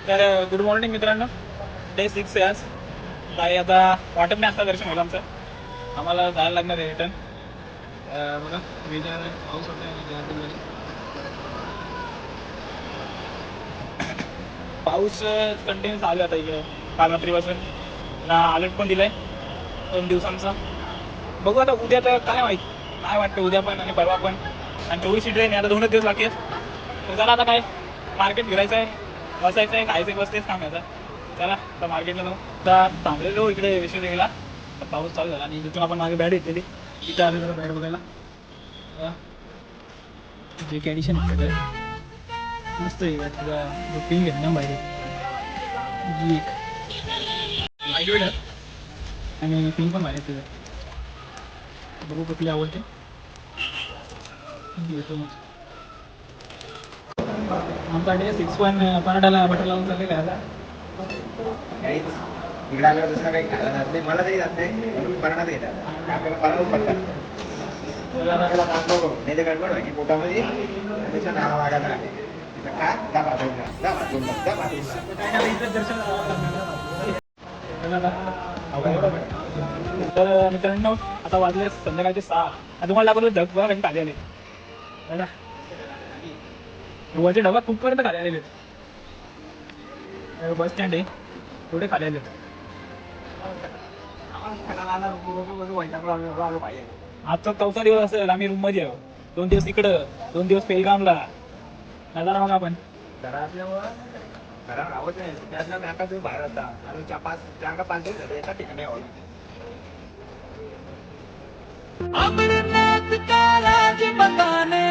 तर good morning मित्रांनो. Day 6 आहे आज. काही आता वाटत नाही आता दर्शन होईल आमचं. आम्हाला जायला लागणार आहे रिटर्न. बघा वेदर पाऊस होता. पाऊस कंटिन्यू चालू आहे आता इकडे काल रात्रीपासून. अलर्ट पण दिलाय 2 दिवसांचा. बघू आता उद्या तर काय माहिती काय वाटतं, उद्या पण आणि परवा पण. आणि 24ची ट्रेन आहे, आता 2 दिवस बाकी आहेत. तर चला आता काय मार्केट फिरायचं आहे, बसायचं आहे, खायचं आहे, बसतेच काम आहे आता. चला आता मार्केटला जाऊ. आता थांबलेलो इकडे विश्वदेवीला, पाऊस चालू झाला आणि तिथून आपण मागे बॅट घेतलेली. इथं आले जरा बॅट बघायला. जे की ॲडिशन मस्त आहे. पिंक घेतलं बाहेर जी एक आणि पिंक पण बाहेर तिथं. बघू कुठली आवडते घेतो मग. आमचा डे 6 पण पराठाला बटर लावून चाललेला आहे आता. इकडे आल्यावर दुसरा काही खायला जात नाही, मला तरी जात नाही म्हणून पराठाच घेतात. आपल्याला पराठच पडतात, नाही तर गडबड व्हायची पोटामध्ये. त्याच्या नावा वागायला खा जा बाथरूमला, जा बाथरूमला, जा बाथरूमला. तर मित्रांनो आता वाजले संध्याकाळचे 6. तुम्हाला दाखवलं ढग आणि खाली आले. वरचे ढगात कुठपर्यंत खाली आलेले. बस स्टँड आहे थोडे खाली आले. आजचा 4था दिवस असेल. आम्ही रूम मध्ये आहो. 2 दिवस इकडं, 2 दिवस पेलगामला. नजारा मग आपण घरा असल्यामुळं घरात राहत नाही. त्यातल्या बँका तुम्ही बाहेर होता आणि 4-5 दिवस झाले एका ठिकाणी आहोत. अमरनाथ का राज बताने